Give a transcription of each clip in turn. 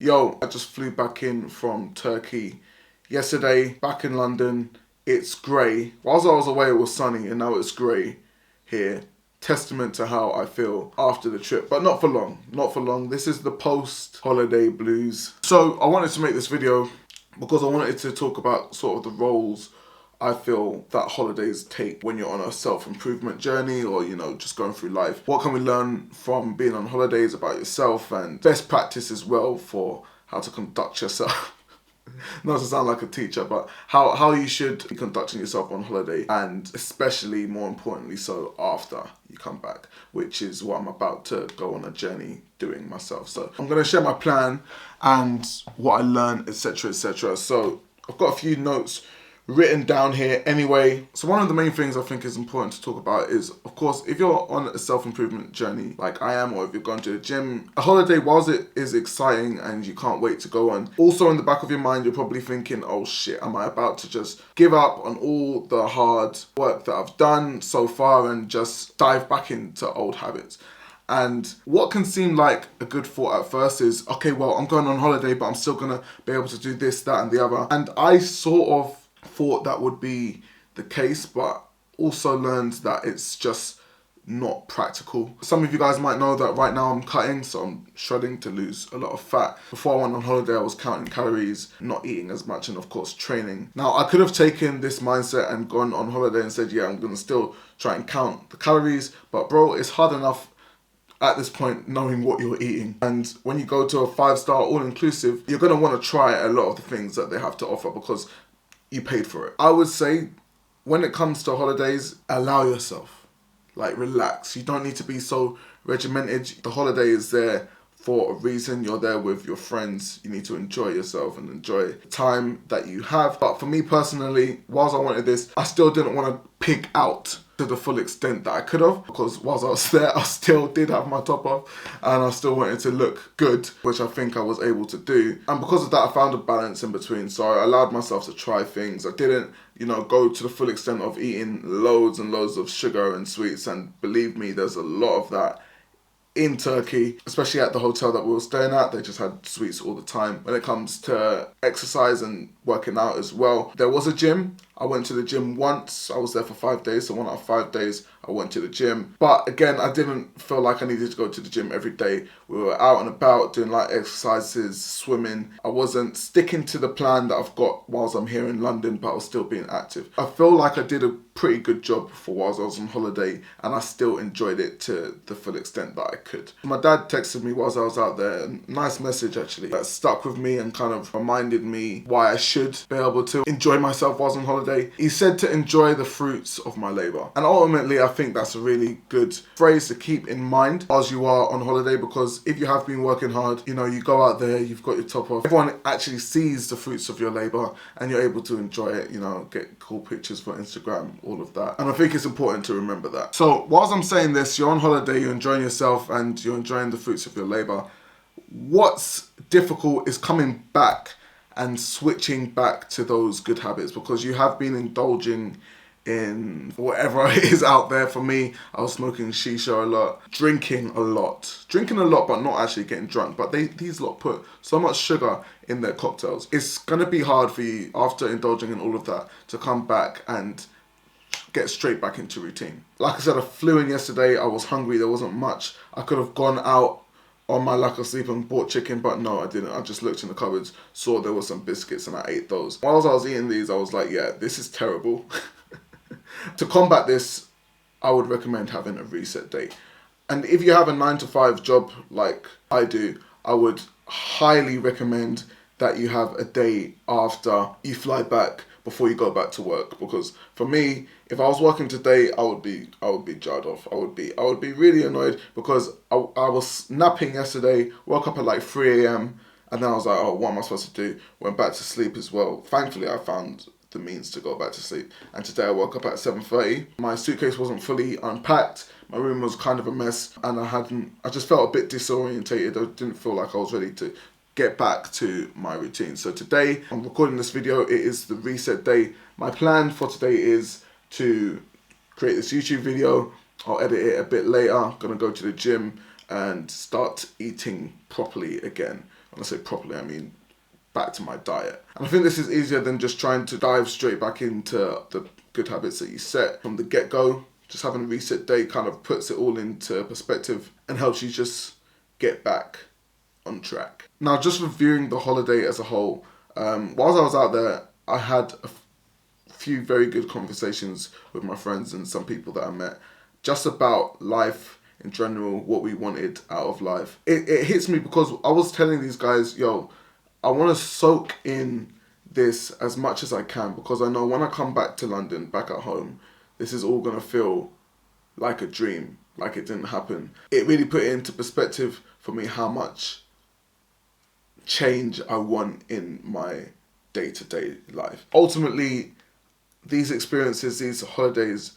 Yo, I just flew back in from Turkey yesterday, back in London. It's grey. Whilst I was away, it was sunny, and now it's grey here. Testament to how I feel after the trip, but not for long. Not for long. This is the post-holiday blues. So I wanted to make this video because I wanted to talk about sort of the roles I feel that holidays take when you're on a self-improvement journey or, just going through life. What can we learn from being on holidays about yourself, and best practice as well for how to conduct yourself. Not to sound like a teacher, but how you should be conducting yourself on holiday, and especially, more importantly, so after you come back, which is what I'm about to go on a journey doing myself. So I'm going to share my plan and what I learned, etc., etc. So I've got a few notes written down here anyway. So one of the main things I think is important to talk about is, of course, if you're on a self-improvement journey like I am, or if you're going to the gym, a holiday, whilst it is exciting and you can't wait to go on, also in the back of your mind, you're probably thinking, oh shit, am I about to just give up on all the hard work that I've done so far and just dive back into old habits? And what can seem like a good thought at first is, okay, well, I'm going on holiday, but I'm still going to be able to do this, that, and the other. And I sort of thought that would be the case, but also learned that it's just not practical. Some of you guys might know that right now I'm cutting, so I'm shredding to lose a lot of fat. Before I went on holiday, I was counting calories, not eating as much, and of course training. Now, I could have taken this mindset and gone on holiday and said, yeah, I'm going to still try and count the calories, but bro, it's hard enough at this point knowing what you're eating. And when you go to a 5-star all-inclusive, you're going to want to try a lot of the things that they have to offer because you paid for it. I would say when it comes to holidays, allow yourself, relax. You don't need to be so regimented. The holiday is there for a reason. You're there with your friends. You need to enjoy yourself and enjoy the time that you have. But for me personally, whilst I wanted this, I still didn't want to pig out to the full extent that I could have, because whilst I was there, I still did have my top off and I still wanted to look good, which I think I was able to do. And because of that, I found a balance in between. So I allowed myself to try things. I didn't, go to the full extent of eating loads and loads of sugar and sweets. And believe me, there's a lot of that in Turkey, especially at the hotel that we were staying at. They just had sweets all the time. When it comes to exercise and working out as well, there was a gym. I went to the gym once. I was there for 5 days, so 1 out of 5 days I went to the gym. But again, I didn't feel like I needed to go to the gym every day. We were out and about doing exercises, swimming. I wasn't sticking to the plan that I've got whilst I'm here in London, but I was still being active. I feel like I did a pretty good job for whilst I was on holiday, and I still enjoyed it to the full extent that I could. My dad texted me whilst I was out there, a nice message actually, that stuck with me and kind of reminded me why I should be able to enjoy myself whilst on holiday. He said to enjoy the fruits of my labour. And ultimately, I think that's a really good phrase to keep in mind as you are on holiday, because if you have been working hard, you go out there, you've got your top off, everyone actually sees the fruits of your labour and you're able to enjoy it, get cool pictures for Instagram, all of that. And I think it's important to remember that. So whilst I'm saying this, you're on holiday, you're enjoying yourself and you're enjoying the fruits of your labour. What's difficult is coming back and switching back to those good habits, because you have been indulging in whatever it is out there. For me, I was smoking shisha a lot, drinking a lot, but not actually getting drunk. But these lot put so much sugar in their cocktails. It's going to be hard for you after indulging in all of that to come back and get straight back into routine. Like I said, I flew in yesterday. I was hungry. There wasn't much. I could have gone out on my lack of sleep and bought chicken, but no, I didn't. I just looked in the cupboards, saw there were some biscuits, and I ate those. Whilst I was eating these, I was like, yeah, this is terrible. To combat this, I would recommend having a reset day. And if you have a 9-to-5 job like I do, I would highly recommend that you have a day after you fly back before you go back to work. Because for me, if I was working today, I would be jarred off. I would be really annoyed, because I was napping yesterday, woke up at 3 a.m. and then I was like, oh, what am I supposed to do? Went back to sleep as well. Thankfully, I found the means to go back to sleep. And today I woke up at 7:30. My suitcase wasn't fully unpacked. My room was kind of a mess, and I just felt a bit disorientated. I didn't feel like I was ready to get back to my routine. So today, I'm recording this video. It is the reset day. My plan for today is to create this YouTube video. I'll edit it a bit later. I'm gonna go to the gym and start eating properly again. When I say properly, I mean back to my diet. And I think this is easier than just trying to dive straight back into the good habits that you set from the get-go. Just having a reset day kind of puts it all into perspective and helps you just get back on track. Now, just reviewing the holiday as a whole, whilst I was out there, I had a few very good conversations with my friends and some people that I met just about life in general, what we wanted out of life. It hits me because I was telling these guys, yo, I want to soak in this as much as I can, because I know when I come back to London, back at home, this is all going to feel like a dream, like it didn't happen. It really put it into perspective for me how much change I want in my day-to-day life. Ultimately, these experiences, these holidays,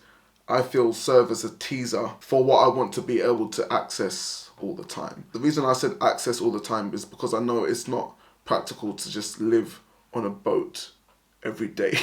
I feel serve as a teaser for what I want to be able to access all the time. The reason I said access all the time is because I know it's not practical to just live on a boat every day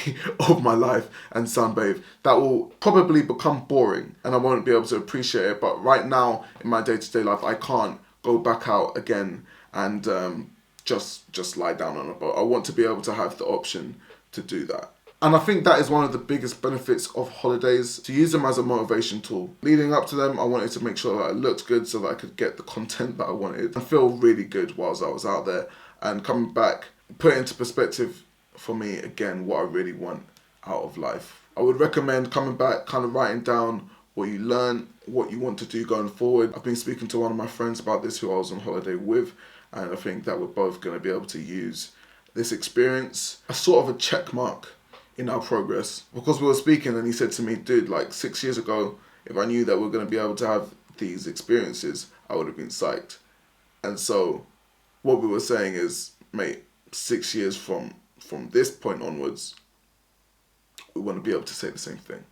of my life and sunbathe. That will probably become boring and I won't be able to appreciate it. But right now in my day-to-day life, I can't go back out again and just lie down on a boat. I want to be able to have the option to do that. And I think that is one of the biggest benefits of holidays, to use them as a motivation tool. Leading up to them, I wanted to make sure that I looked good so that I could get the content that I wanted and feel really good whilst I was out there. And coming back, put into perspective for me, again, what I really want out of life. I would recommend coming back, kind of writing down what you learn, what you want to do going forward. I've been speaking to one of my friends about this who I was on holiday with, and I think that we're both going to be able to use this experience as sort of a check mark in our progress. Because we were speaking and he said to me, dude, like 6 years ago, if I knew that we were going to be able to have these experiences, I would have been psyched. And so what we were saying is, mate, 6 years from this point onwards, we want to be able to say the same thing.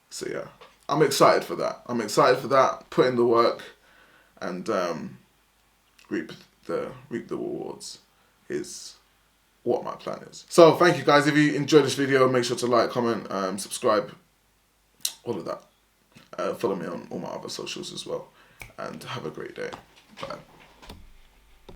So yeah, I'm excited for that. Put in the work and reap the rewards is what my plan is. So thank you guys. If you enjoyed this video, make sure to like, comment, subscribe, all of that. Follow me on all my other socials as well. And have a great day. Bye.